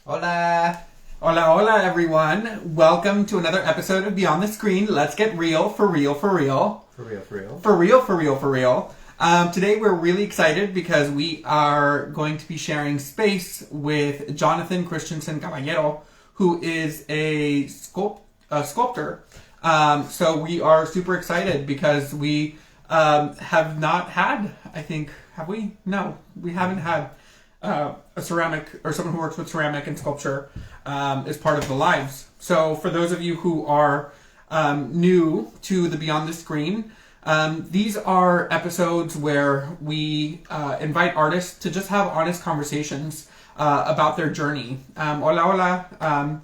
Hola! Hola, hola, everyone. Welcome to another episode of Beyond the Screen. Let's get real, for real, for real. For real, for real. For real, for real, for real. Today we're really excited because we are going to be sharing space with Jonathan Christensen Caballero, who is a sculptor. So we are super excited because we have not had, I think, have we? No, we haven't had a ceramic or someone who works with ceramic and sculpture as part of the lives. So for those of you who are new to the Beyond the Screen, these are episodes where we invite artists to just have honest conversations about their journey. Hola, hola.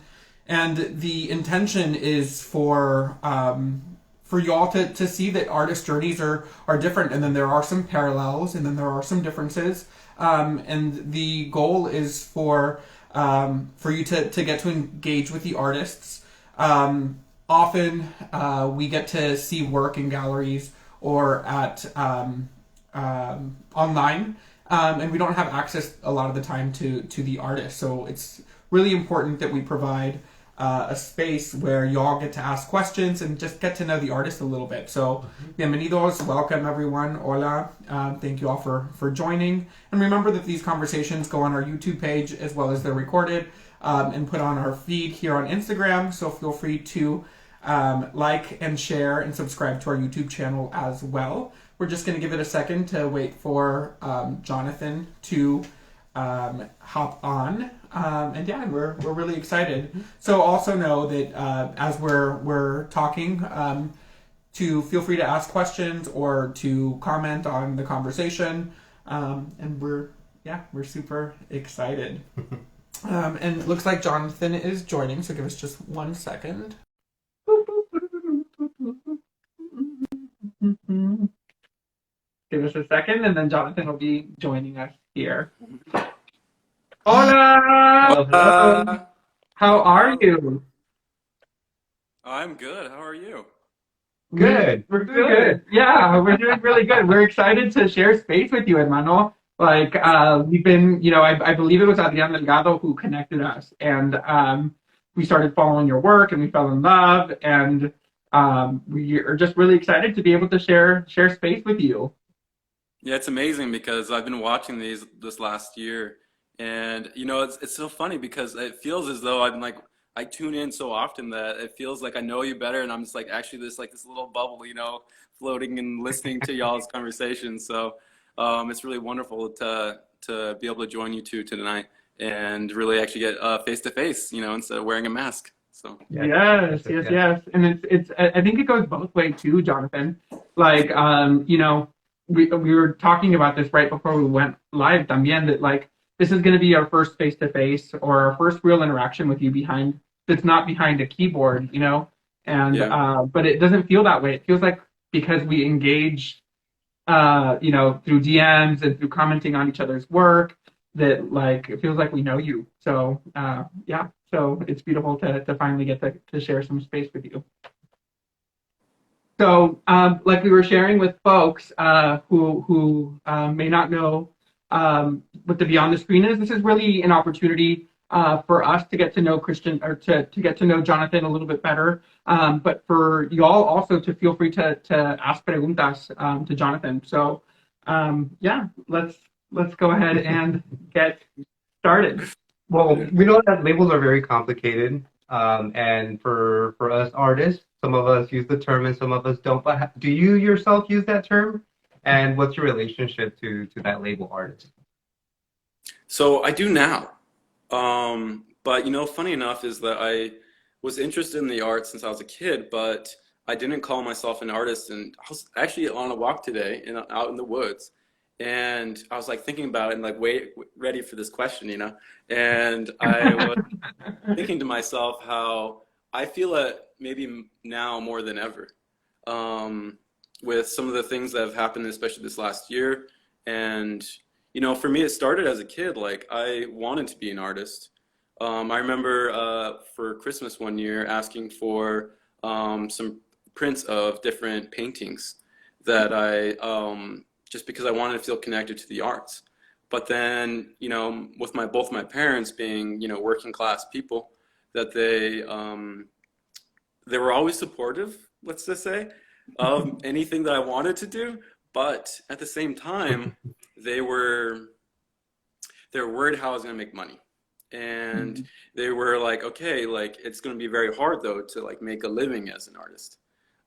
And the intention is for y'all to see that artist journeys are different, and then there are some parallels, and then there are some differences. And the goal is for you to get to engage with the artists. Often we get to see work in galleries or at online, and we don't have access a lot of the time to the artist. So it's really important that we provide a space where y'all get to ask questions and just get to know the artist a little bit. So, bienvenidos, welcome everyone, hola, thank you all for joining. And remember that these conversations go on our YouTube page as well as they're recorded and put on our feed here on Instagram. So feel free to like and share and subscribe to our YouTube channel as well. We're just going to give it a second to wait for Jonathan to hop on. And yeah, we're really excited. So also know that as we're talking, to feel free to ask questions or to comment on the conversation. And we're super excited. And it looks like Jonathan is joining, so give us just 1 second. Give us a second, and then Jonathan will be joining us here. Hola! Hello, hello. How are you? I'm good. How are you? Good. We're doing good. Yeah, we're doing really good. We're excited to share space with you, hermano. Like, we've been, I believe it was Adrian Delgado who connected us, and we started following your work, and we fell in love, and we are just really excited to be able to share space with you. Yeah, it's amazing because I've been watching these this last year, and it's so funny because it feels as though I tune in so often that it feels like I know you better, and I'm just like actually this little bubble, floating and listening to y'all's conversations. So it's really wonderful to be able to join you two tonight and really actually get face to face, instead of wearing a mask. So Yes. And it's I think it goes both ways too, Jonathan. Like, we were talking about this right before we went live también, that like this is going to be our first face to face or our first real interaction with you behind that's not behind a keyboard, and yeah. But it doesn't feel that way. It feels like because we engage through DMs and through commenting on each other's work, that like it feels like we know you. So so it's beautiful to finally get to share some space with you. So, like we were sharing with folks who may not know what the Beyond the Screen is, this is really an opportunity for us to get to know Christian, or to get to know Jonathan a little bit better. But for y'all also to feel free to ask preguntas to Jonathan. So, let's go ahead and get started. Well, we know that labels are very complicated, and for us artists, some of us use the term and some of us don't. But do you yourself use that term? And what's your relationship to that label artist? So I do now. But funny enough is that I was interested in the arts since I was a kid, but I didn't call myself an artist. And I was actually on a walk today out in the woods, and I was like thinking about it and like ready for this question, and I was thinking to myself how I feel it maybe now more than ever, with some of the things that have happened, especially this last year. And for me, it started as a kid. Like I wanted to be an artist. I remember for Christmas one year asking for some prints of different paintings that I just because I wanted to feel connected to the arts. But then, you know, with both my parents being, you know, working class people, that they were always supportive, let's just say, of anything that I wanted to do. But at the same time, they were worried how I was going to make money. And they were like, okay, like it's going to be very hard though to like make a living as an artist.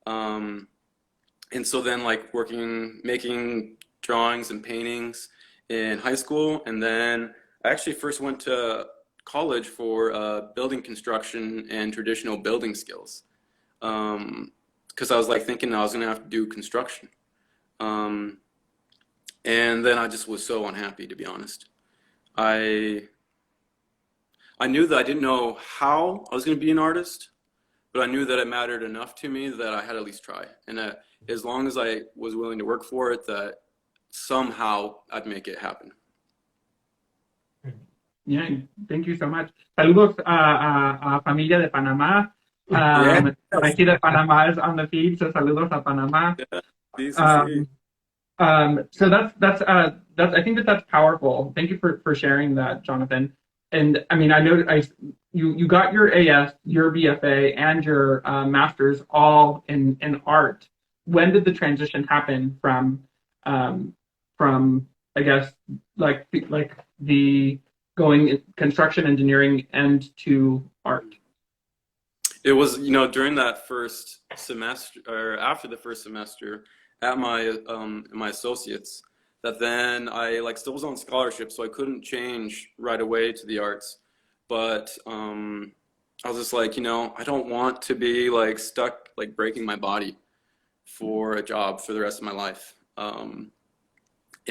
And so then like making drawings and paintings in high school. And then I actually first went to college for building construction and traditional building skills. Because I was like thinking I was going to have to do construction. And then I just was so unhappy, to be honest. I knew that I didn't know how I was going to be an artist, but I knew that it mattered enough to me that I had to at least try. And that as long as I was willing to work for it, that somehow I'd make it happen. Yeah, thank you so much. Saludos a familia de Panamá. Yeah. Aquí de Panamá is on the feed, so saludos a Panamá. Yeah. So that's I think that's powerful. Thank you for sharing that, Jonathan. And I mean, I know you got your AS, your BFA, and your master's all in art. When did the transition happen from I guess like the going construction engineering and to art? It was, you know, during that first semester or after the first semester at my associates, that then I like still was on scholarship, so I couldn't change right away to the arts. But I was just like, you know, I don't want to be like stuck like breaking my body for a job for the rest of my life.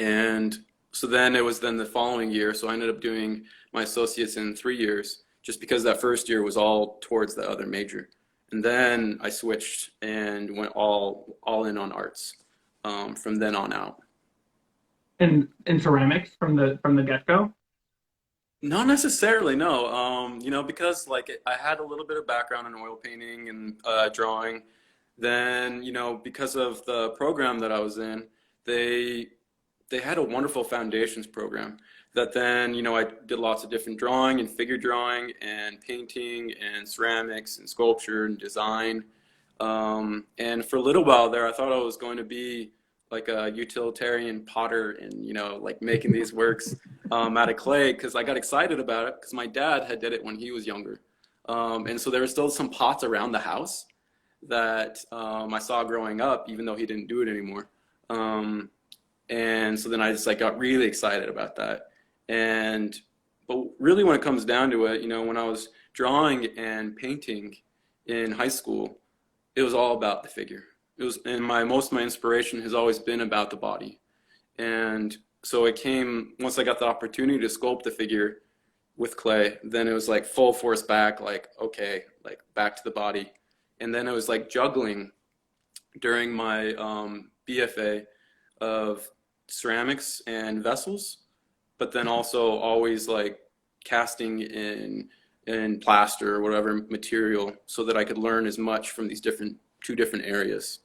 And so then it was then the following year, so I ended up doing my associates in 3 years, just because that first year was all towards the other major. And then I switched and went all in on arts from then on out. In ceramics from the get-go? Not necessarily, no. You know, because like I had a little bit of background in oil painting and drawing. Then, you know, because of the program that I was in, they had a wonderful foundations program that then, you know, I did lots of different drawing and figure drawing and painting and ceramics and sculpture and design. And for a little while there, I thought I was going to be like a utilitarian potter and, you know, like making these works out of clay, because I got excited about it because my dad had did it when he was younger. And so there were still some pots around the house that I saw growing up, even though he didn't do it anymore. And so then I just like got really excited about that. But really when it comes down to it, you know, when I was drawing and painting in high school, it was all about the figure. It was, and most of my inspiration has always been about the body. And so it came, once I got the opportunity to sculpt the figure with clay, then it was like full force back, like, okay, like back to the body. And then it was like juggling during my BFA of ceramics and vessels, but then also always like casting in plaster or whatever material, so that I could learn as much from these two different areas.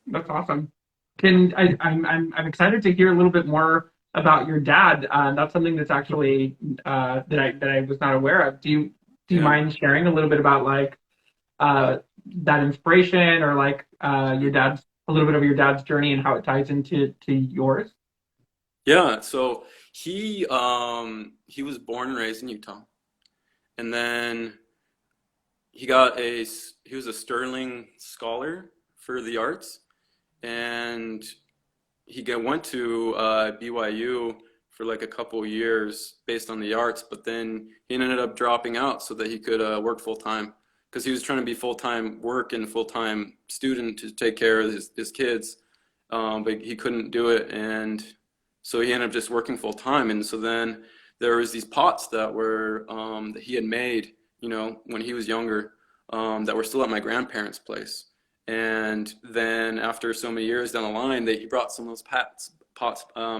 That's awesome. I'm excited to hear a little bit more about your dad. That's something that's actually that I was not aware of. Do you mind sharing a little bit about like that inspiration, or like a little bit of your dad's journey and how it ties into yours? Yeah, so he was born and raised in Utah, and then he was a Sterling Scholar for the arts, and he went to BYU for like a couple years based on the arts, but then he ended up dropping out so that he could work full time, because he was trying to be full-time work and full-time student to take care of his kids, but he couldn't do it, and so he ended up just working full-time. And so then there was these pots that were that he had made, you know, when he was younger, that were still at my grandparents' place. And then after so many years down the line, he brought some of those pots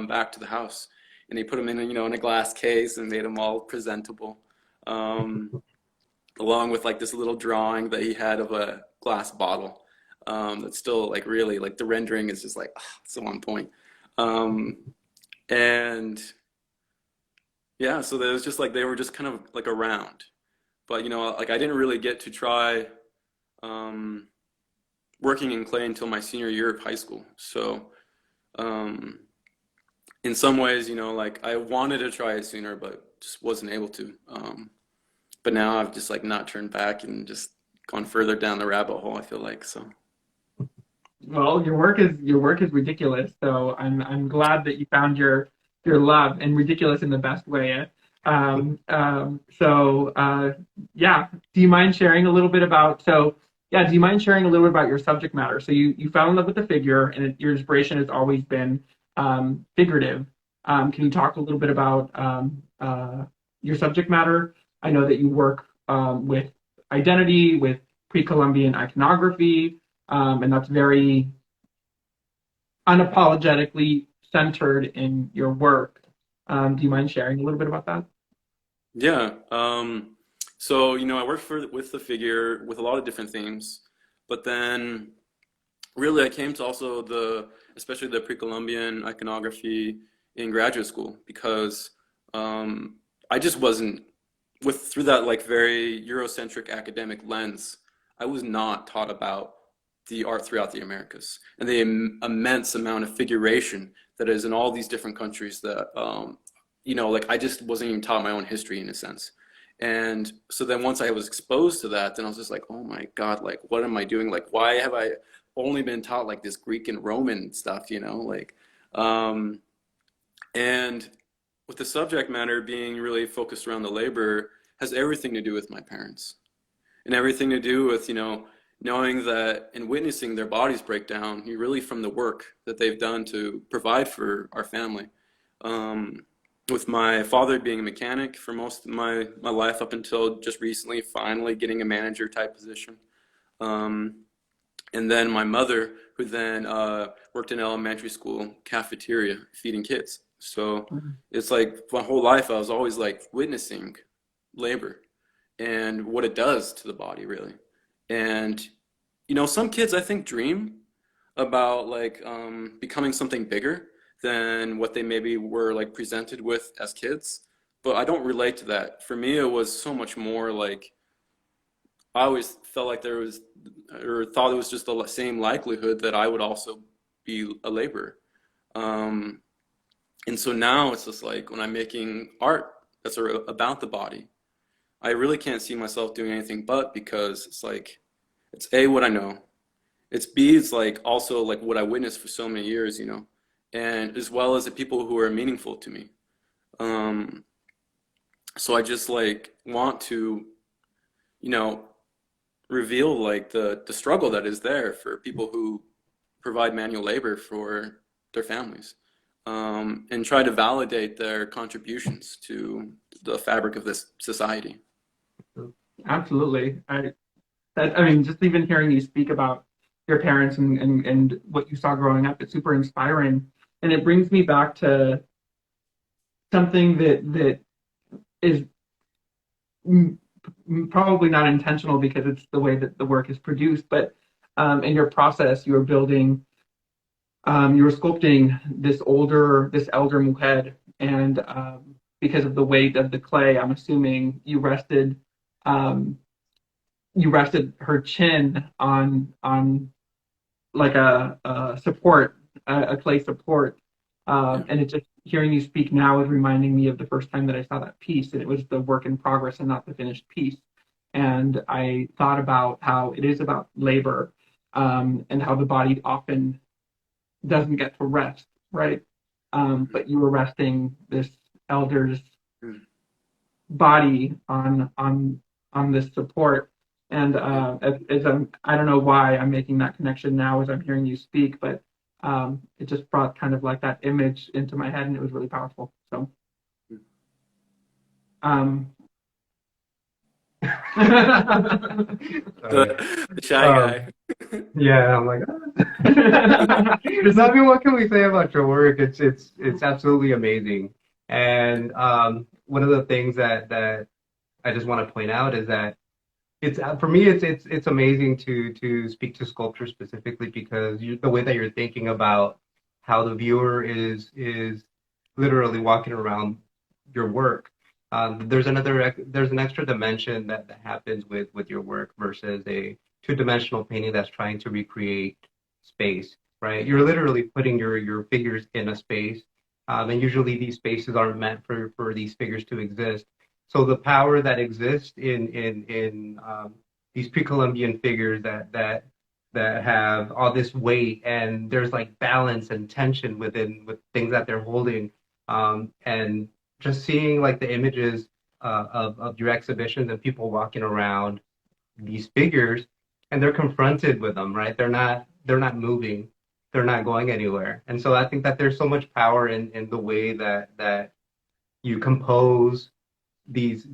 back to the house, and he put them in, you know, in a glass case and made them all presentable, along with like this little drawing that he had of a glass bottle that's still like really like the rendering is just like it's so on point. And yeah, so there was just like they were just kind of like around. But like I didn't really get to try um, working in clay until my senior year of high school. So um, in some ways, like I wanted to try it sooner, but just wasn't able to. But now I've just like not turned back and just gone further down the rabbit hole, I feel like. So Well, your work is ridiculous. So I'm glad that you found your love, and ridiculous in the best way. So yeah, do you mind sharing a little bit about do you mind sharing a little bit about your subject matter? So you fell in love with the figure, and your inspiration has always been figurative. Can you talk a little bit about your subject matter? I know that you work with identity, with pre-Columbian iconography, and that's very unapologetically centered in your work. Do you mind sharing a little bit about that? yeah, so I worked with the figure with a lot of different themes, but then really I came to also especially the pre-Columbian iconography in graduate school because I just wasn't through that like very Eurocentric academic lens. I was not taught about the art throughout the Americas and the immense amount of figuration that is in all these different countries that like I just wasn't even taught my own history in a sense. And so then once I was exposed to that, then I was just like, oh my God, like what am I doing? Like why have I only been taught like this Greek and Roman stuff, like and with the subject matter being really focused around the labor has everything to do with my parents and everything to do with knowing that and witnessing their bodies break down really from the work that they've done to provide for our family. With my father being a mechanic for most of my life up until just recently finally getting a manager type position, and then my mother who then worked in elementary school cafeteria feeding kids. So it's like my whole life I was always like witnessing labor and what it does to the body really. And some kids I think dream about like becoming something bigger than what they maybe were like presented with as kids, but I don't relate to that. For me it was so much more like I always felt like there was or thought it was just the same likelihood that I would also be a laborer. um, and so now it's just like when I'm making art that's about the body, I really can't see myself doing anything but because it's like it's A, what I know. It's B, it's like also like what I witnessed for so many years, and as well as the people who are meaningful to me. Um, so I just like want to, you know, reveal like the struggle that is there for people who provide manual labor for their families, and try to validate their contributions to the fabric of this society. Absolutely. I mean, just even hearing you speak about your parents and what you saw growing up, it's super inspiring. And it brings me back to something that is probably not intentional because it's the way that the work is produced, but in your process, you were building, you were sculpting this elder mujer, and because of the weight of the clay, I'm assuming um, you rested her chin on like a support, a clay support. Yeah. And it just hearing you speak now is reminding me of the first time that I saw that piece, and it was the work in progress and not the finished piece. And I thought about how it is about labor, and how the body often doesn't get to rest, right? But you were resting this elder's Mm. body on this support. And as I don't know why I'm making that connection now as I'm hearing you speak, but it just brought kind of like that image into my head, and it was really powerful. So, um, The shy guy. Yeah, I'm like, I mean, what can we say about your work? It's absolutely amazing. And one of the things that I just want to point out is that it's for me it's amazing to speak to sculpture specifically because the way that you're thinking about how the viewer is literally walking around your work. There's an extra dimension that happens with your work versus a two-dimensional painting that's trying to recreate space, right? You're literally putting your figures in a space, and usually these spaces aren't meant for these figures to exist. So the power that exists in these pre-Columbian figures that have all this weight, and there's like balance and tension with things that they're holding, and just seeing like the images of your exhibitions and people walking around these figures, and they're confronted with them, right? They're not moving, they're not going anywhere. And so I think that there's so much power in the way that you compose these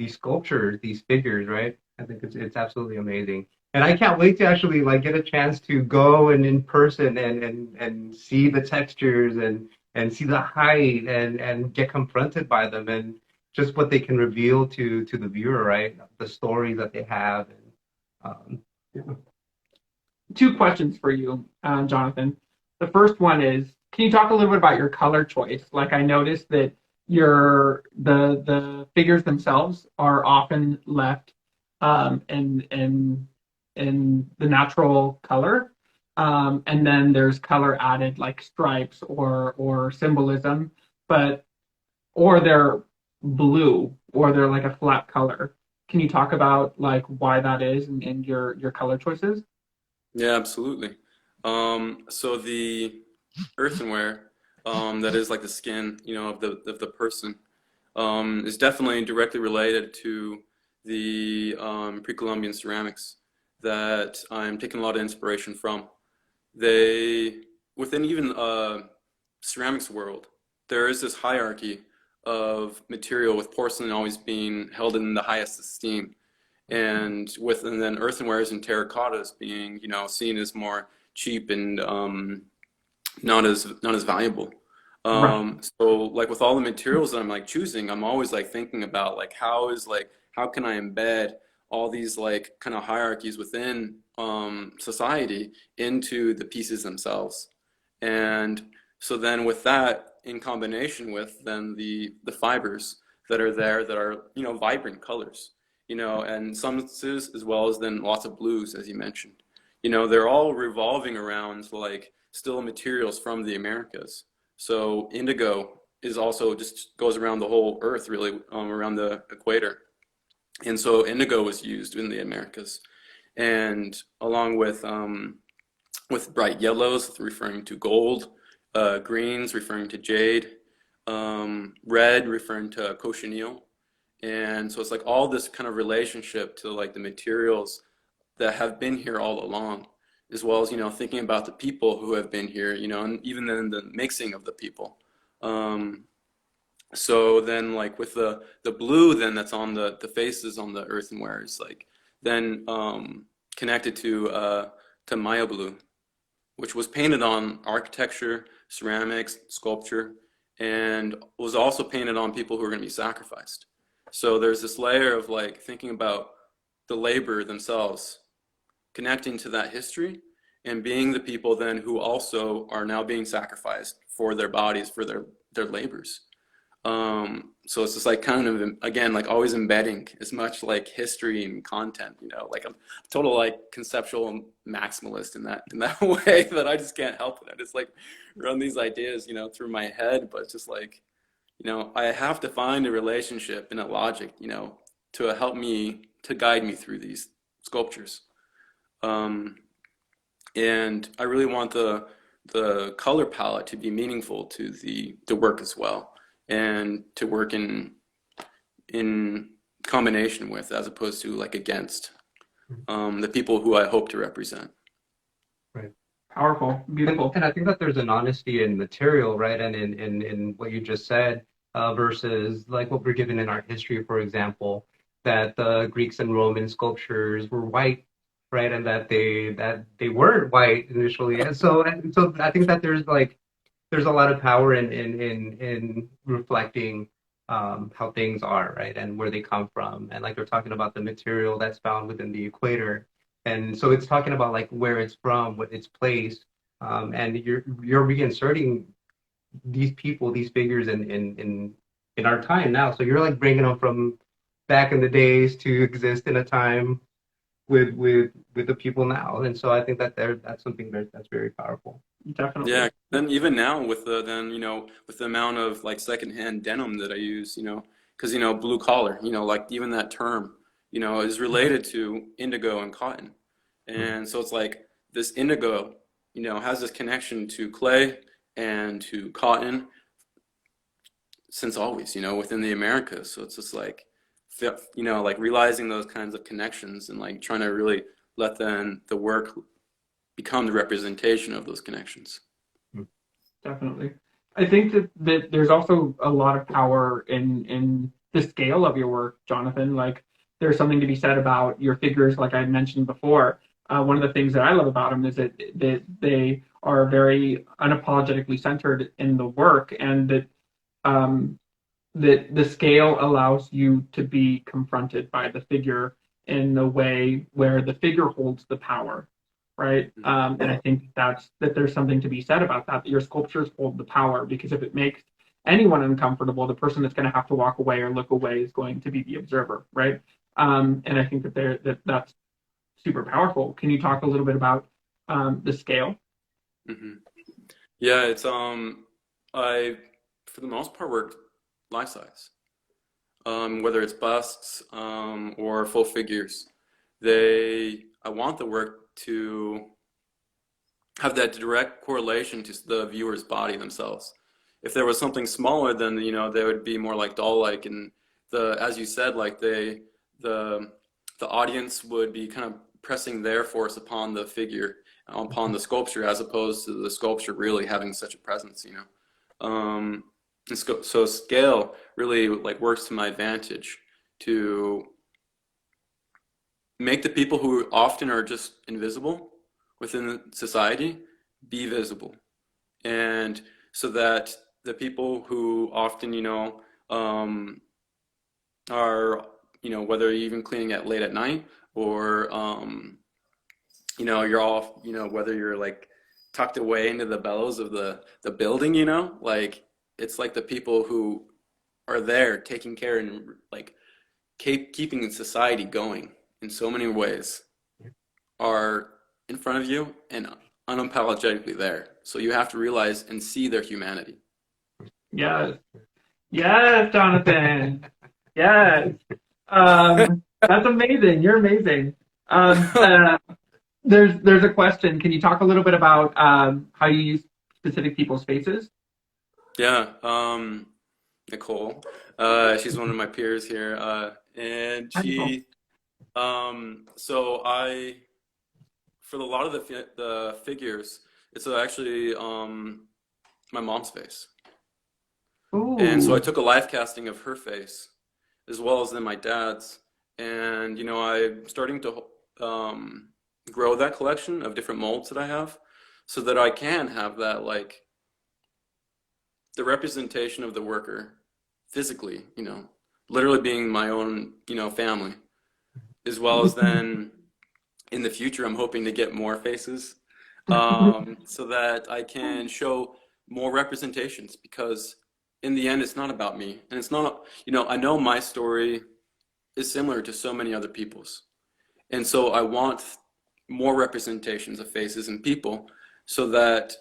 sculptures, these figures, right? I think it's absolutely amazing. And I can't wait to actually like get a chance to go and in person and see the textures and see the height and get confronted by them and just what they can reveal to the viewer, right? The stories that they have. And yeah. Two questions for you, Jonathan. The first one is, can you talk a little bit about your color choice? Like I noticed that the figures themselves are often left in the natural color, and then there's color added like stripes or symbolism, but or they're blue or they're like a flat color. Can you talk about like why that is and your color choices? Yeah, absolutely. So the earthenware, that is like the skin, of the person, is definitely directly related to the pre-Columbian ceramics that I'm taking a lot of inspiration from. They, within even ceramics world, there is this hierarchy of material, with porcelain always being held in the highest esteem, and then earthenwares and terracottas being, seen as more cheap and not as valuable. Right. So like with all the materials that I'm like choosing, I'm always like thinking about like how can I embed all these like kind of hierarchies within society into the pieces themselves. And so then with that in combination with then the fibers that are there that are, vibrant colors, and substances as well as then lots of blues, as you mentioned. They're all revolving around like still materials from the Americas. So indigo is also just goes around the whole earth really, around the equator. And so indigo was used in the Americas. And along with bright yellows referring to gold, greens referring to jade, red referring to cochineal. And so it's like all this kind of relationship to like the materials that have been here all along, as well as, thinking about the people who have been here, and even then the mixing of the people. So then like with the blue then that's on the faces on the earthenware is like then connected to Maya blue, which was painted on architecture, ceramics, sculpture, and was also painted on people who were going to be sacrificed. So there's this layer of like thinking about the labor themselves, connecting to that history, and being the people then who also are now being sacrificed for their bodies, for their labors. So it's just like kind of again like always embedding as much like history and content, like I'm total like conceptual maximalist in that way that I just can't help it. I just like run these ideas, through my head, but it's just like, I have to find a relationship and a logic, to help me to guide me through these sculptures. And I really want the color palette to be meaningful to the work as well, and to work in combination with, as opposed to like against, the people who I hope to represent. Right. Powerful, beautiful. And I think that there's an honesty in material, right? And in what you just said, versus like what we're given in art history, for example, that the Greeks and Roman sculptures were white, right? And that they weren't white initially. And so I think that there's a lot of power in reflecting how things are, right? And where they come from. And like they're talking about the material that's found within the equator. And so it's talking about like where it's from, what its place, and you're reinserting these people, these figures in our time now. So you're like bringing them from back in the days to exist in a time with the people now. And so I think that that's something that's very powerful. Definitely. Yeah, then even now with the with the amount of like secondhand denim that I use, because blue collar, like even that term, is related to indigo and cotton, and so it's like this indigo, has this connection to clay and to cotton since always, within the Americas. So it's just like, like realizing those kinds of connections and like trying to really let the work become the representation of those connections. Definitely. I think that there's also a lot of power in the scale of your work, Jonathan. Like there's something to be said about your figures, like I mentioned before. One of the things that I love about them is that they are very unapologetically centered in the work, and um, that the scale allows you to be confronted by the figure in a way where the figure holds the power, right? And I think that there's something to be said about that. Your sculptures hold the power, because if it makes anyone uncomfortable, the person that's going to have to walk away or look away is going to be the observer, right? And I think that's super powerful. Can you talk a little bit about the scale? hmm Yeah, it's I for the most part worked life size. Whether it's busts or full figures, I want the work to have that direct correlation to the viewer's body themselves. If there was something smaller, then they would be more like doll-like, and as you said, like the the audience would be kind of pressing their force upon the figure, upon the sculpture, as opposed to the sculpture really having such a presence. And so scale really like works to my advantage to make the people who often are just invisible within society be visible, and so that the people who often are whether you're even cleaning at late at night, or you're all whether you're like tucked away into the bellows of the building, like it's like the people who are there taking care and like keeping society going in so many ways are in front of you and unapologetically there. So you have to realize and see their humanity. Yes. Yes, Jonathan. Yes. That's amazing. You're amazing. Um, uh, there's a question. Can you talk a little bit about how you use specific people's faces? Yeah, Nicole, she's one of my peers here, and Hi, Nicole. so for a lot of the figures, it's actually my mom's face. And so I Ooh. took a live casting of her face, as well as then my dad's. And, I'm starting to grow that collection of different molds that I have, so that I can have that, like, the representation of the worker physically, literally being my own, family, as well as then in the future, I'm hoping to get more faces, so that I can show more representations, because in the end, it's not about me. And it's not, I know my story is similar to so many other people's. And so I want more representations of faces and people, so that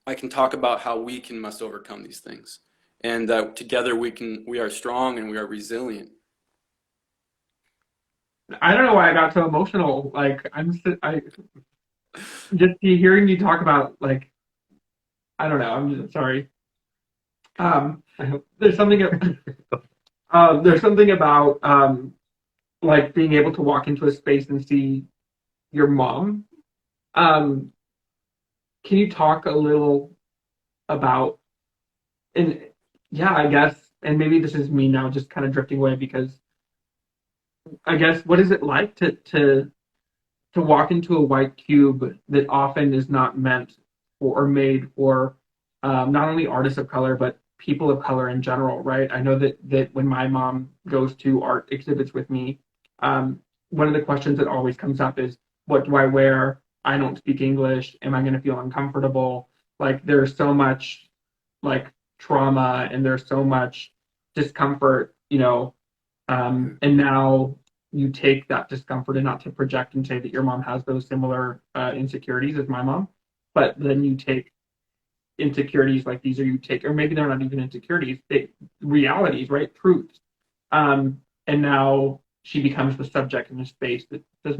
I can talk about how must overcome these things, and that together we are strong and we are resilient. I don't know why I got so emotional. Like I just hearing you talk about, like, I don't know. I'm just sorry. Um, there's something there's something about like being able to walk into a space and see your mom. Um, can you talk a little about, and yeah, I guess, and maybe this is me now just kind of drifting away, because I guess, what is it like to walk into a white cube that often is not meant for or made for not only artists of color but people of color in general, right? I know that when my mom goes to art exhibits with me, one of the questions that always comes up is, what do I wear? I don't speak English. Am I going to feel uncomfortable? Like, there's so much like trauma and there's so much discomfort, and now you take that discomfort, and not to project and say that your mom has those similar insecurities as my mom, but then you take insecurities like these, or maybe they're not even insecurities, realities, right? Truths. And now she becomes the subject in a space that was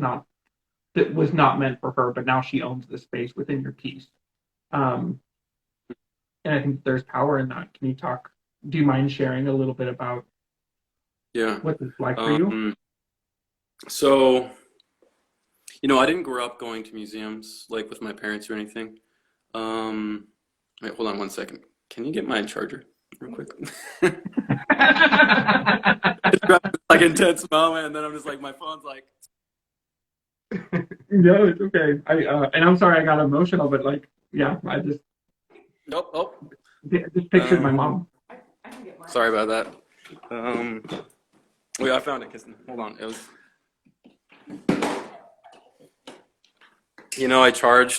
not meant for her, but now she owns the space within your piece. Um, and I think there's power in that. Do you mind sharing a little bit about Yeah. what it's like for you? So, I didn't grow up going to museums like with my parents or anything. Wait, hold on one second. Can you get my charger real quick? It's like intense moment, and then I'm just like, my phone's like. No, it's okay. And I'm sorry I got emotional, but like, yeah, I just Oh. just pictured my mom. Sorry about that. Wait, I found it, Kristen. Hold on. It was. I tried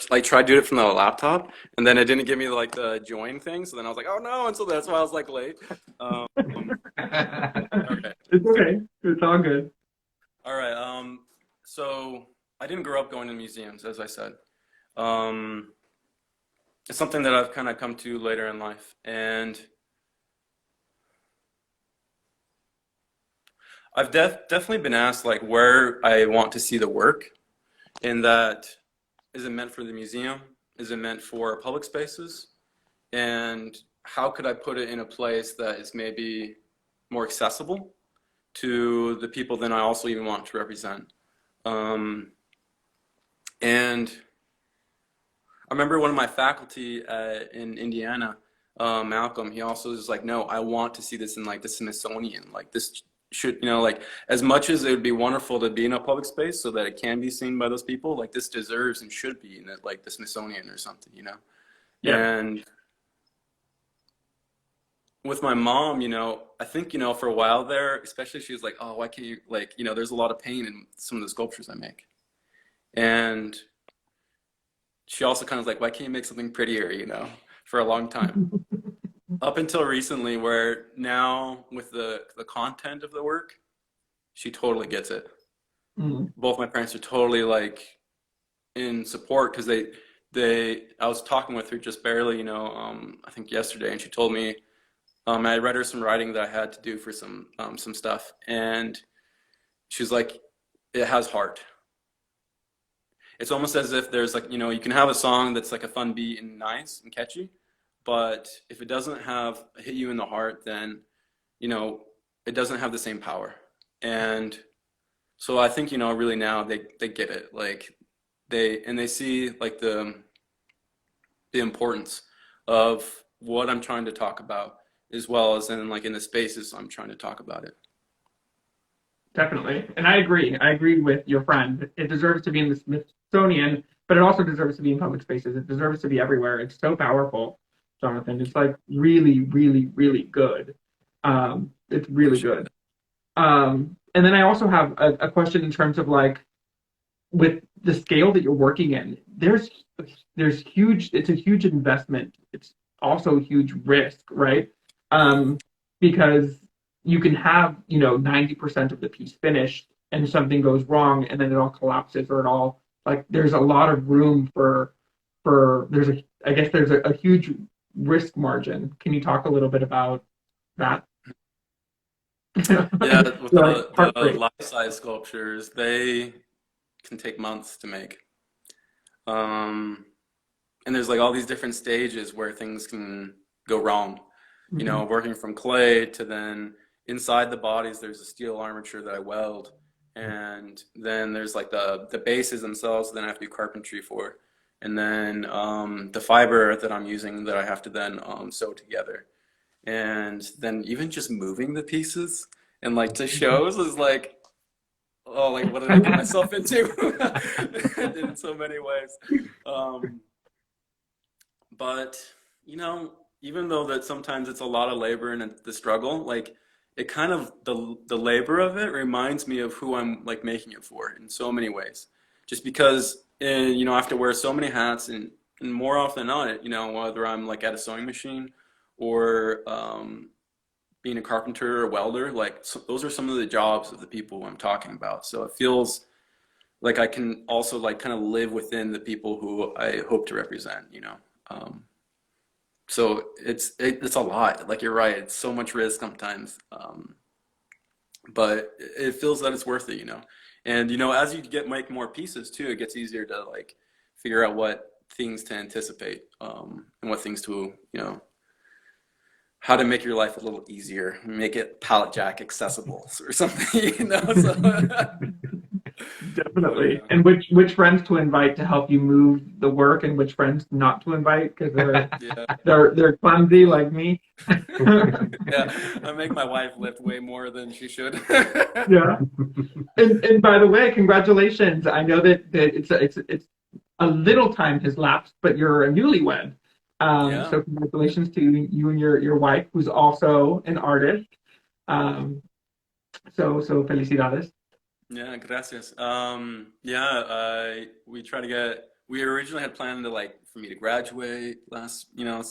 to do it from the laptop, and then it didn't give me like the join thing. So then I was like, oh no, and so that's why I was like late. Okay. It's okay. It's all good. All right. So I didn't grow up going to museums, as I said. It's something that I've kind of come to later in life, and I've definitely been asked like where I want to see the work, in that. Is it meant for the museum? Is it meant for public spaces? And how could I put it in a place that is maybe more accessible to the people that I also even want to represent? And I remember one of my faculty in Indiana, Malcolm, he also was like, no, I want to see this in like the Smithsonian. Like this should, like as much as it would be wonderful to be in a public space so that it can be seen by those people, like this deserves and should be in it, like the Smithsonian or something, Yeah. And with my mom, I think, for a while there, especially she was like, oh, why can't you, like, there's a lot of pain in some of the sculptures I make. And she also kind of like, why can't you make something prettier, for a long time. Up until recently, where now with the content of the work, she totally gets it. Both my parents are totally like in support, because I was talking with her just barely, I think yesterday, and she told me I read her some writing that I had to do for some stuff, and she's like, it has heart. It's almost as if there's like, you can have a song that's like a fun beat and nice and catchy, but if it doesn't hit you in the heart, then, it doesn't have the same power. And so I think, really now they get it. Like they see like the importance of what I'm trying to talk about, as well as in like in the spaces I'm trying to talk about it. Definitely. And I agree with your friend. It deserves to be in the Smithsonian, but it also deserves to be in public spaces. It deserves to be everywhere. It's so powerful, Jonathan. It's like really, really, really good. It's really good. And then I also have a question in terms of like, with the scale that you're working in, there's huge, it's a huge investment. It's also a huge risk, right? Because you can have, 90% of the piece finished and something goes wrong and then it all collapses, or it all, like, there's a lot of room I guess there's a huge risk margin. Can you talk a little bit about that? Yeah, with the life-size sculptures, they can take months to make. And there's like all these different stages where things can go wrong. Working from clay to then inside the bodies, there's a steel armature that I weld. And then there's like the bases themselves, then I have to do carpentry for. And then the fiber that I'm using that I have to then sew together. And then even just moving the pieces and like to shows is like, oh, like what did I get myself into? In so many ways. But even though that sometimes it's a lot of labor and the struggle, like it kind of the labor of it reminds me of who I'm like making it for in so many ways. Just because I have to wear so many hats, and more often than not, whether I'm like at a sewing machine or being a carpenter or welder. Like so those are some of the jobs of the people I'm talking about. So it feels like I can also like kind of live within the people who I hope to represent, you know. Um, so it's a lot. Like you're right, it's so much risk sometimes, but it feels that it's worth it, you know. And you know, as you get make more pieces too, it gets easier to like figure out what things to anticipate, and what things to, you know, how to make your life a little easier, make it pallet jack accessible or something, you know. So, but Definitely. And which friends to invite to help you move the work, and which friends not to invite because yeah, they're clumsy like me. yeah, I make my wife lift way more than she should. Yeah. And by the way, congratulations. I know that it's a little time has lapsed, but you're a newlywed. Yeah. So congratulations to you and your wife, who's also an artist. Um, so felicidades. Yeah, gracias. Yeah, we try to get, we originally had planned to like, for me to graduate last, you know,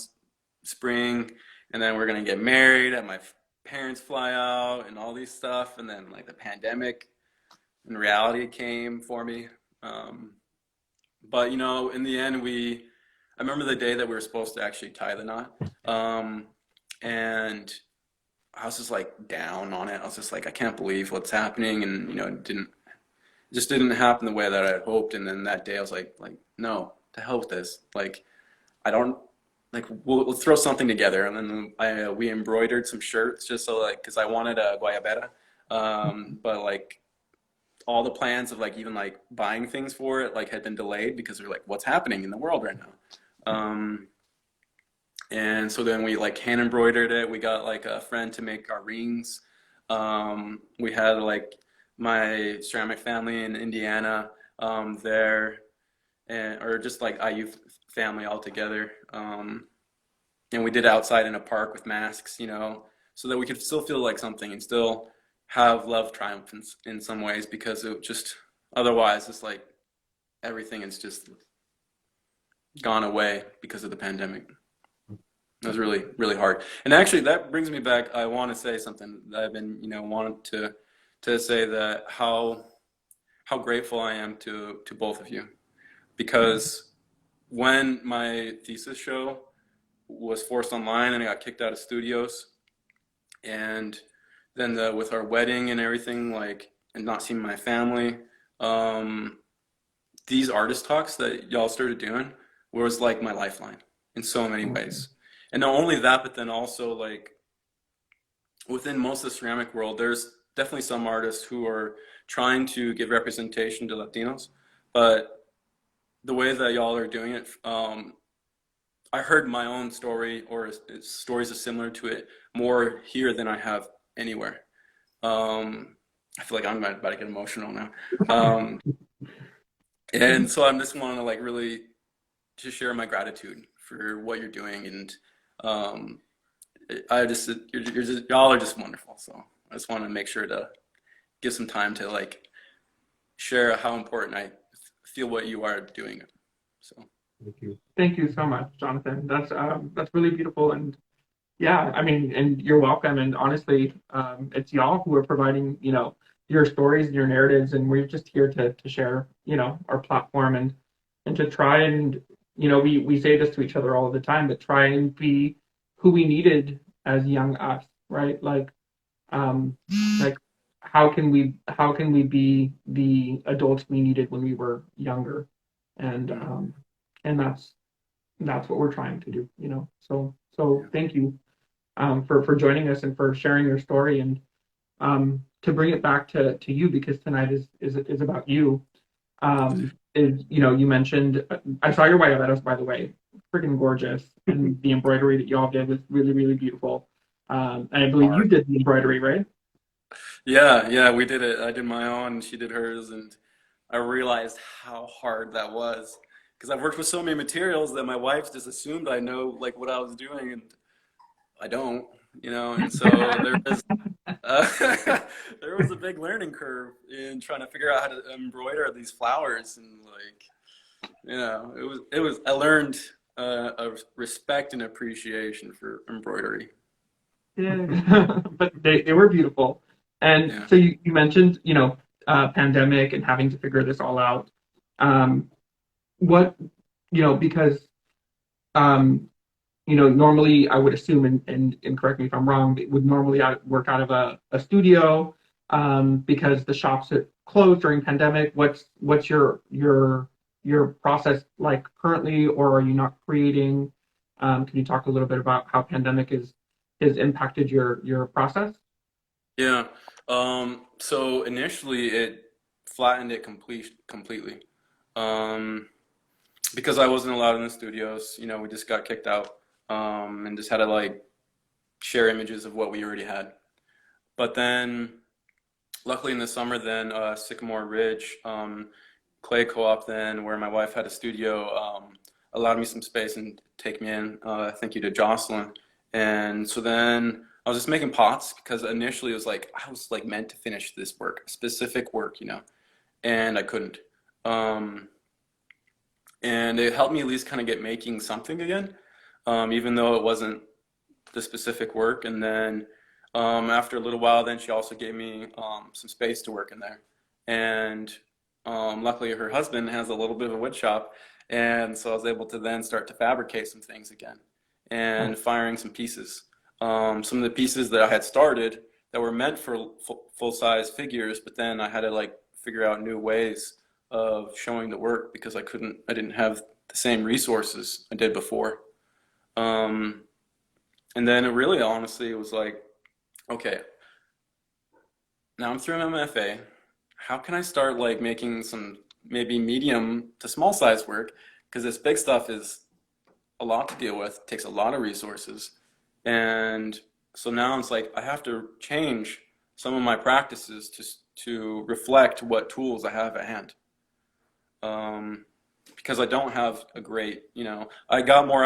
spring, and then we're gonna get married, have my parents fly out and all these stuff, and then like the pandemic and reality came for me. Um, but you know, in the end, I remember the day that we were supposed to actually tie the knot, and I was just like down on it. I was just like, I can't believe what's happening, and you know, it just didn't happen the way that I had hoped. And then that day, I was like, no, to hell with this. Like, I don't like. We'll throw something together, and then we embroidered some shirts just so like, because I wanted a guayabera, but like all the plans of like even like buying things for it like had been delayed because we're like, what's happening in the world right now? And so then we like hand embroidered it. We got like a friend to make our rings. We had like my ceramic family in Indiana there, and or just like IU family all together. And we did outside in a park with masks, you know, so that we could still feel like something and still have love triumph in some ways, because it just otherwise it's like everything is just gone away because of the pandemic. It was really, really hard. And actually, that brings me back. I want to say something that I've been, you know, wanting to say that how grateful I am to both of you, because when my thesis show was forced online and I got kicked out of studios, and then with our wedding and everything, like, and not seeing my family, these artist talks that y'all started doing was like my lifeline in so many ways. And not only that, but then also like within most of the ceramic world, there's definitely some artists who are trying to give representation to Latinos, but the way that y'all are doing it, I heard my own story or stories are similar to it more here than I have anywhere. I feel like I'm about to get emotional now. And so I'm just wanting to like really just share my gratitude for what you're doing, and I just y'all are just wonderful. So I just want to make sure to give some time to like share how important I feel what you are doing. So Thank you. Thank you so much, Jonathan. That's really beautiful, and yeah, I mean, and you're welcome. And honestly, it's y'all who are providing, you know, your stories and your narratives, and we're just here to share, you know, our platform and to try and, you know, we say this to each other all the time, but try and be who we needed as young us, right? Um, like how can we be the adults we needed when we were younger, and that's what we're trying to do, you know. So thank you for joining us and for sharing your story, and to bring it back to you, because tonight is about you. Is, you know, you mentioned, I saw your white letters, by the way, freaking gorgeous, and the embroidery that y'all did was really, really beautiful. And I believe you did the embroidery, right? yeah, we did it. I did my own, and she did hers, and I realized how hard that was because I've worked with so many materials that my wife just assumed I know like what I was doing, and I don't, you know. And so there was a big learning curve in trying to figure out how to embroider these flowers, and like, you know, it was I learned a respect and appreciation for embroidery. Yeah. But they were beautiful. And Yeah. so you mentioned, pandemic and having to figure this all out. What, because, um, normally I would assume, and correct me if I'm wrong, it would normally work out of a studio, because the shops are closed during pandemic. What's your process like currently, or are you not creating? Can you talk a little bit about how pandemic has impacted your process? Yeah. So initially it flattened it completely. Um, because I wasn't allowed in the studios, we just got kicked out, and just had to like share images of what we already had. But then, luckily in the summer, then Sycamore Ridge Clay Co-op, then where my wife had a studio, allowed me some space and take me in. Thank you to Jocelyn. And so then I was just making pots because initially it was like I was like meant to finish this work, specific work, and I couldn't. Um, and it helped me at least kind of get making something again, even though it wasn't the specific work. And then after a little while, then she also gave me some space to work in there. And luckily, her husband has a little bit of a wood shop, and so I was able to then start to fabricate some things again and firing some pieces. Some of the pieces that I had started that were meant for full-size figures, but then I had to like figure out new ways of showing the work because I didn't have the same resources I did before. Um, and then it really honestly was like, okay, now I'm through MFA. How can I start like making some maybe medium to small size work? Because this big stuff is a lot to deal with, takes a lot of resources. And so now it's like I have to change some of my practices to reflect what tools I have at hand. Because I don't have a great, I got more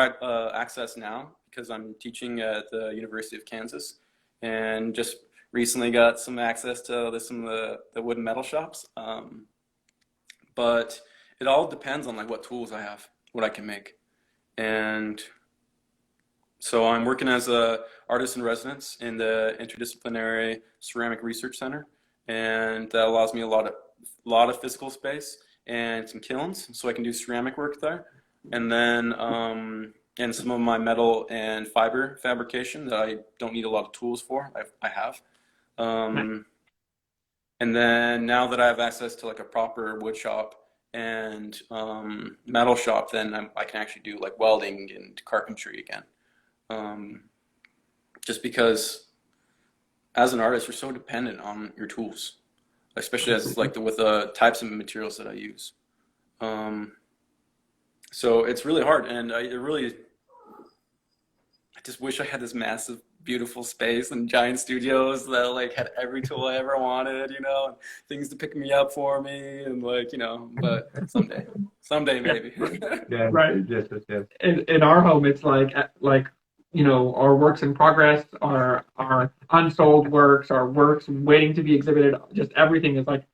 access now because I'm teaching at the University of Kansas and just recently got some access to some of the wood and metal shops. But it all depends on like what tools I have, what I can make. And so I'm working as a artist in residence in the Interdisciplinary Ceramic Research Center, and that allows me a lot of physical space and some kilns, so I can do ceramic work there. And then and some of my metal and fiber fabrication that I don't need a lot of tools for, I have. And then now that I have access to like a proper wood shop and metal shop, then I can actually do like welding and carpentry again. Just because as an artist, you're so dependent on your tools, especially as like with the types of materials that I use. So it's really hard, and I just wish I had this massive, beautiful space and giant studios that like had every tool I ever wanted, and things to pick me up for me, and like, but someday maybe. Yeah, Right. yes, yes, yes. In our home, it's like our works in progress, our unsold works, our works waiting to be exhibited. Just everything is like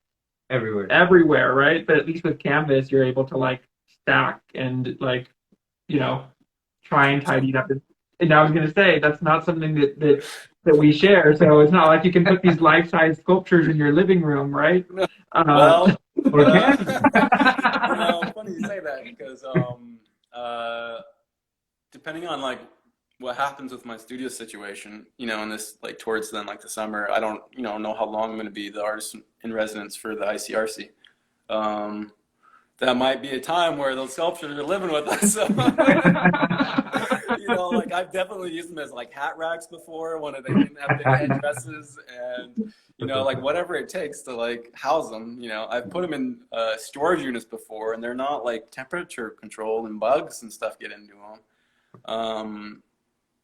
everywhere, right? But at least with Canvas, you're able to like stack and like try and tidy it up. And I was going to say that's not something that we share. So it's not like you can put these life-size sculptures in your living room, right? Well, Or can funny you say that because depending on like what happens with my studio situation, in this like towards then like the summer, I don't know how long I'm going to be the artist in residence for the ICRC. That might be a time where those sculptures are living with us. So, like I've definitely used them as like hat racks before when they didn't have big headdresses, and like whatever it takes to like house them. I've put them in storage units before, and they're not like temperature controlled, and bugs and stuff get into them.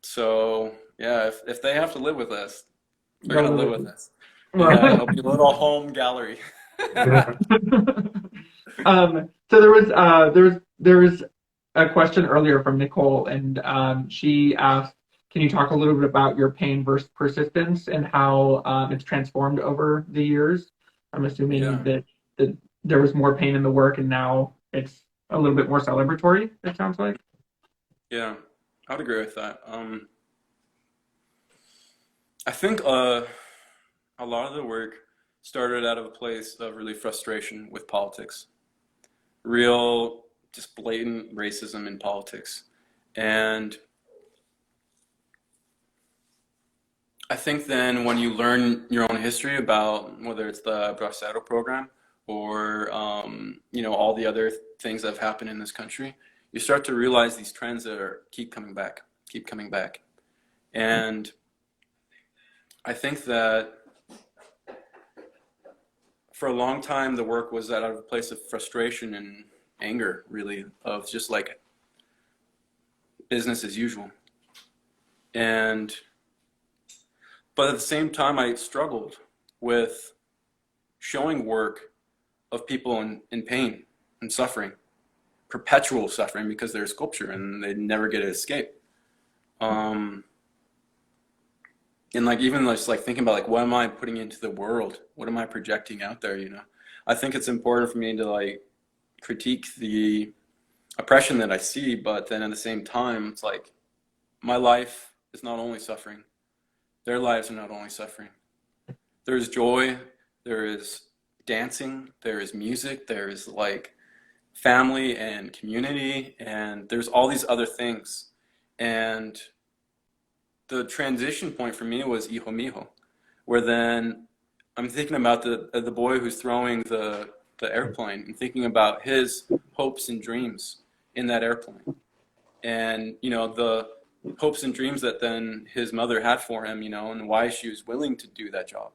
So yeah, if they have to live with us, they're gonna live with us. Yeah, it'll be a little home gallery. So there was a question earlier from Nicole, and she asked, can you talk a little bit about your pain versus persistence and how it's transformed over the years? I'm assuming that there was more pain in the work, and now it's a little bit more celebratory, it sounds like. Yeah, I would agree with that. I think a lot of the work started out of a place of really frustration with politics, real, just blatant racism in politics. And I think then when you learn your own history about whether it's the Bracero program or all the other things that have happened in this country, you start to realize these trends that keep coming back, keep coming back. And I think that for a long time the work was out of a place of frustration and anger, really, of just like business as usual. And but at the same time I struggled with showing work of people in pain and suffering, perpetual suffering, because they're sculpture and they never get to escape. And like even just like thinking about like what am I putting into the world? What am I projecting out there, you know? I think it's important for me to like critique the oppression that I see, but then at the same time it's like my life is not only suffering. Their lives are not only suffering. There is joy, there is dancing, there is music, there is like family and community, and there's all these other things. And the transition point for me was Hijo Mijo, where then I'm thinking about the boy who's throwing the airplane and thinking about his hopes and dreams in that airplane. And, the hopes and dreams that then his mother had for him, and why she was willing to do that job.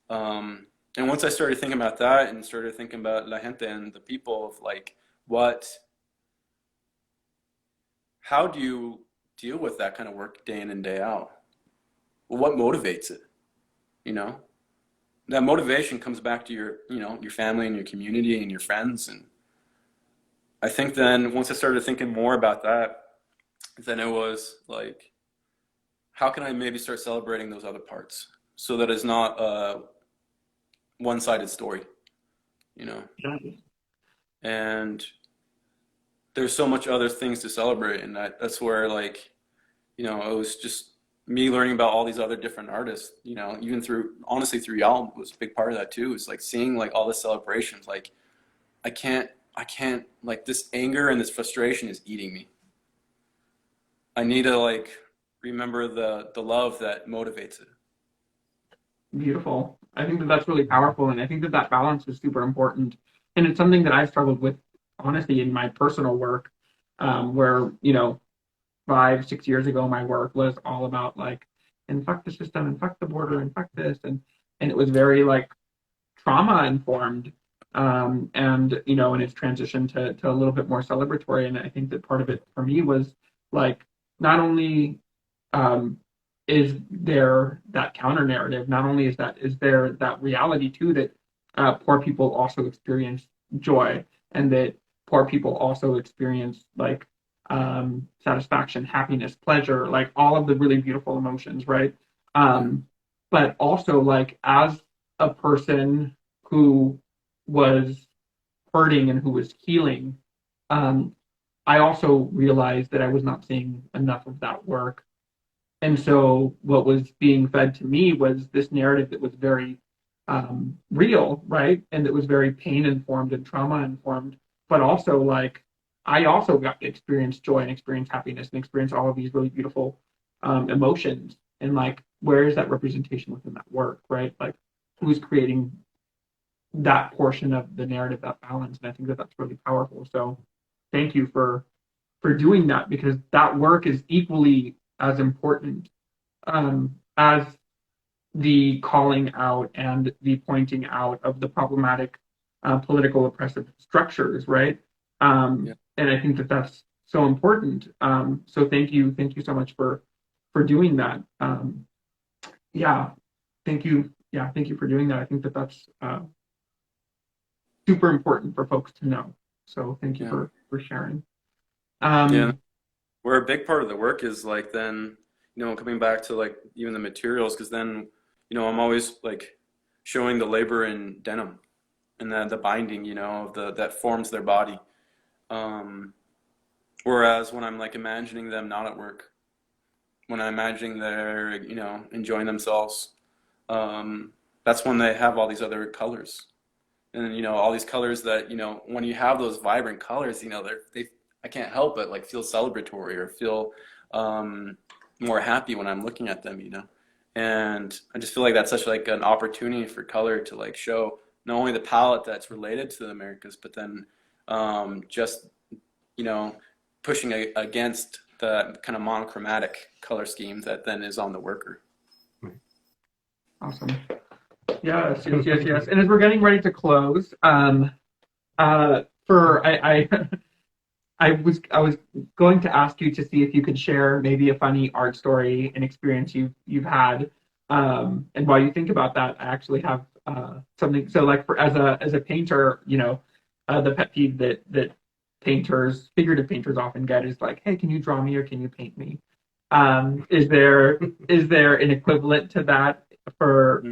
And once I started thinking about that and started thinking about la gente and the people of like, how do you deal with that kind of work day in and day out? Well, what motivates it? That motivation comes back to your family and your community and your friends. And I think then once I started thinking more about that, then it was like, how can I maybe start celebrating those other parts so that it's not a one-sided story, And there's so much other things to celebrate, and that's where like, it was just me learning about all these other different artists, even honestly through y'all was a big part of that too. It's like seeing like all the celebrations, like I can't like this anger and this frustration is eating me. I need to like remember the love that motivates it. Beautiful. I think that that's really powerful, and I think that that balance is super important. And it's something that I've struggled with, honestly, in my personal work, where 5, 6 years ago, my work was all about like, and fuck the system, and fuck the border, and fuck this, and it was very like trauma informed, and in its transition to a little bit more celebratory. And I think that part of it for me was like not only is there that counter narrative, not only is there that reality too that poor people also experience joy, and that poor people also experience like satisfaction, happiness, pleasure, like all of the really beautiful emotions, right? But also like as a person who was hurting and who was healing, I also realized that I was not seeing enough of that work. And so what was being fed to me was this narrative that was very real, right? And that was very pain informed and trauma informed, but also like I also got to experience joy and experience happiness and experience all of these really beautiful emotions. And like, where is that representation within that work, right? Like, who's creating that portion of the narrative, that balance? And I think that that's really powerful. So thank you for doing that, because that work is equally as important as the calling out and the pointing out of the problematic political oppressive structures, right? And I think that that's so important. So thank you so much for doing that. Yeah, thank you. Yeah, thank you for doing that. I think that that's super important for folks to know. So thank you for sharing. Where a big part of the work is like then, coming back to like even the materials, because then, I'm always like showing the labor in denim and the binding, of that forms their body. Whereas when I'm like imagining them not at work, when I'm imagining they're, enjoying themselves, that's when they have all these other colors. And, all these colors that, when you have those vibrant colors, I can't help but like feel celebratory or feel more happy when I'm looking at them. And I just feel like that's such like an opportunity for color to like show not only the palette that's related to the Americas, but then just, you know, pushing against the kind of monochromatic color scheme that then is on the worker. Awesome. Yes. And as we're getting ready to close, for I was going to ask you to see if you could share maybe a funny art story and experience you've had. And while you think about that, I actually have something. So like as a painter, the pet peeve that figurative painters often get is like, hey, can you draw me or can you paint me? Is there an equivalent to that for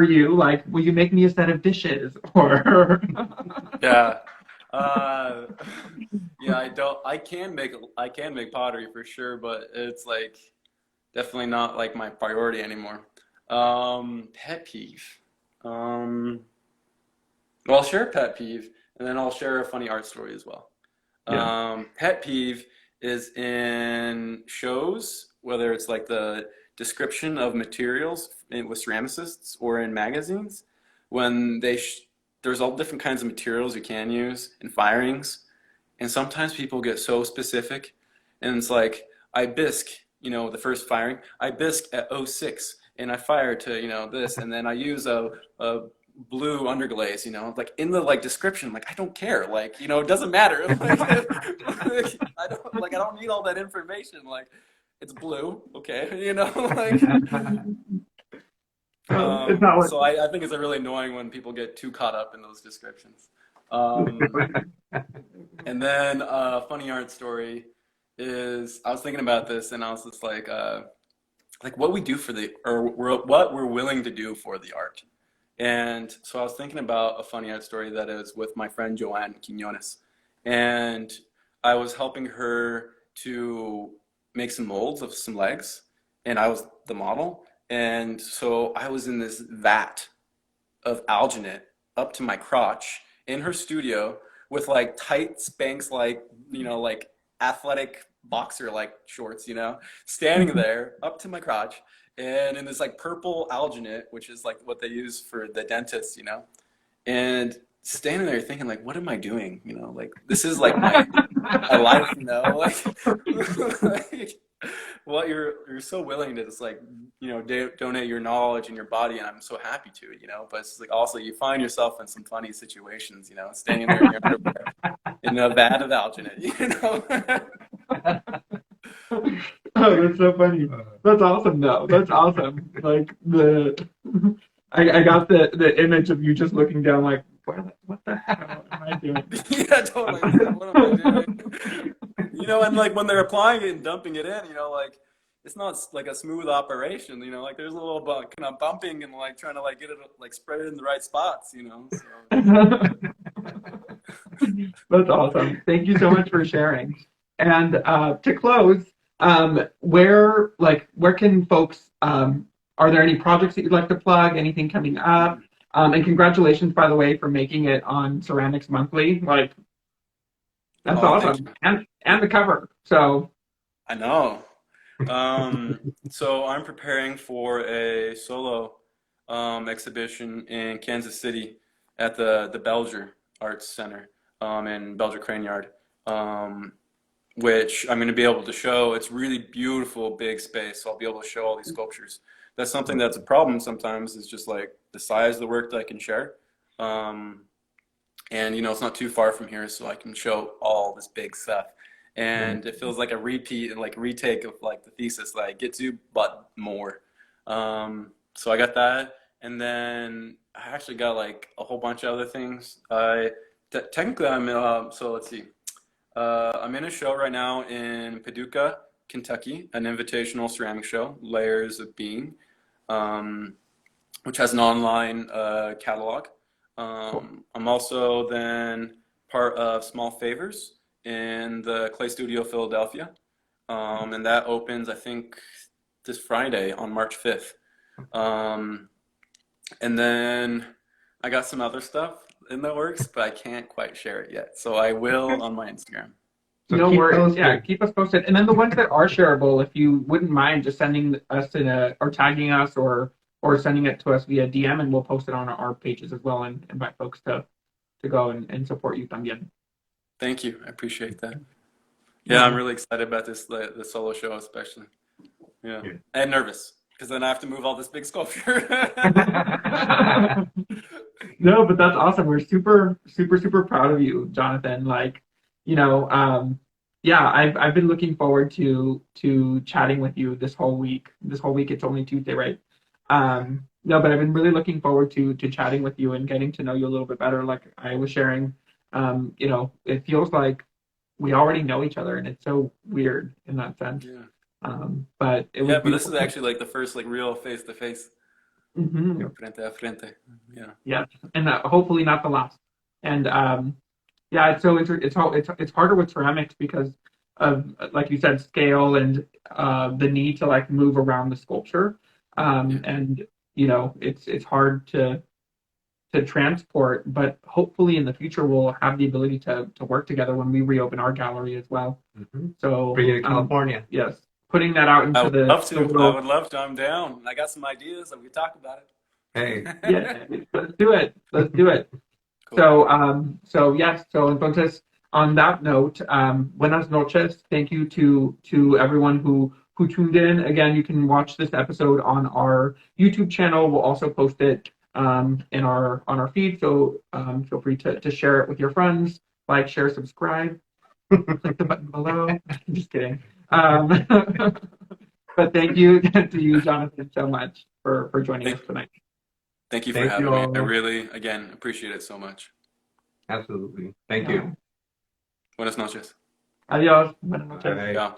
you? Like, will you make me a set of dishes or? Yeah. Yeah, I can make pottery for sure, but it's like definitely not like my priority anymore. Pet peeve. Well, I'll share a pet peeve and then I'll share a funny art story as well. Yeah. Pet peeve is in shows, whether it's like the description of materials with ceramicists or in magazines, when there's all different kinds of materials you can use in firings, and sometimes people get so specific, and it's like, I bisque, the first firing, I bisque at '06, and I fire to, this, and then I use a blue underglaze, like in the like description, like I don't care, like, it doesn't matter. I don't need all that information. Like, it's blue, okay, like. It's not what. So I think it's really annoying when people get too caught up in those descriptions. And then a funny art story is, I was thinking about this and I was just like what we do what we're willing to do for the art. And so I was thinking about a funny art story that is with my friend Joanne Quinones. And I was helping her to make some molds of some legs, and I was the model. And so I was in this vat of alginate up to my crotch in her studio with like tight Spanx, like, like athletic boxer like shorts, standing there up to my crotch and in this like purple alginate, which is like what they use for the dentist, and standing there thinking like, what am I doing? Like this is like my life, like, well, you're so willing to just like, donate your knowledge and your body, and I'm so happy to, but it's like also you find yourself in some funny situations, staying in there in your underwear in a vat of alginate, Oh, that's so funny. That's awesome, though. That's awesome. Like I got the image of you just looking down, like, what the hell am I doing? Yeah, totally. What am I doing? And like when they're applying it and dumping it in, like it's not like a smooth operation. Like there's a little kind of bumping and like trying to like get it like spread it in the right spots. So. That's awesome. Thank you so much for sharing. And to close, where can folks? Are there any projects that you'd like to plug? Anything coming up? And congratulations, by the way, for making it on Ceramics Monthly. Like, that's awesome. And the cover. So I know. So I'm preparing for a solo exhibition in Kansas City at the Belger Arts Center in Belger Crane Yard, which I'm going to be able to show. It's really beautiful, big space, so I'll be able to show all these sculptures. That's something that's a problem sometimes, is just like the size of the work that I can share. And it's not too far from here, so I can show all this big stuff. And it feels like a repeat and like retake of like the thesis that I get to, but more. So I got that, and then I actually got like a whole bunch of other things. Technically I'm so let's see. I'm in a show right now in Paducah, Kentucky, an invitational ceramic show, Layers of Being, which has an online catalog. I'm also then part of Small Favors in the Clay Studio Philadelphia. And that opens, I think, this Friday on March 5th. And then I got some other stuff in the works, but I can't quite share it yet. So I will on my Instagram. So no keep worries. posted. Yeah, keep us posted. And then the ones that are shareable, if you wouldn't mind just sending us or tagging us or sending it to us via DM, and we'll post it on our pages as well and invite folks to go and support you también. Thank you. I appreciate that. Yeah, I'm really excited about this, the solo show especially. Yeah. And nervous because then I have to move all this big sculpture. No, but that's awesome. We're super, super, super proud of you, Jonathan. Like, yeah, I've been looking forward to chatting with you this whole week. This whole week, it's only Tuesday, right? No, but I've been really looking forward to chatting with you and getting to know you a little bit better. Like I was sharing, it feels like we already know each other, and it's so weird in that sense. Yeah. But it Yeah, was but this is actually like the first like real face to face, frente a frente. Yeah. Yeah, and hopefully not the last. And yeah, it's harder with ceramics because of, like you said, scale and the need to like move around the sculpture. And it's hard to transport, but hopefully in the future we'll have the ability to work together when we reopen our gallery as well. So Bring it to California. yes, putting that out into I would the love to. world. I would love to. I'm down. I got some ideas and we talk about it. Hey. Yeah, let's do it. Let's do it. Cool. So yes. So entonces, on that note, buenas noches. Thank you to everyone who tuned in. Again, you can watch this episode on our YouTube channel. We'll also post it on our feed. So feel free to share it with your friends. Like, share, subscribe. Click the button below. I'm just kidding. But thank you to you, Jonathan, so much for joining us tonight. Thank you for having me. I really, again, appreciate it so much. Absolutely. Thank you. Buenas noches. Adiós. Buenas noches. Bye. Yeah.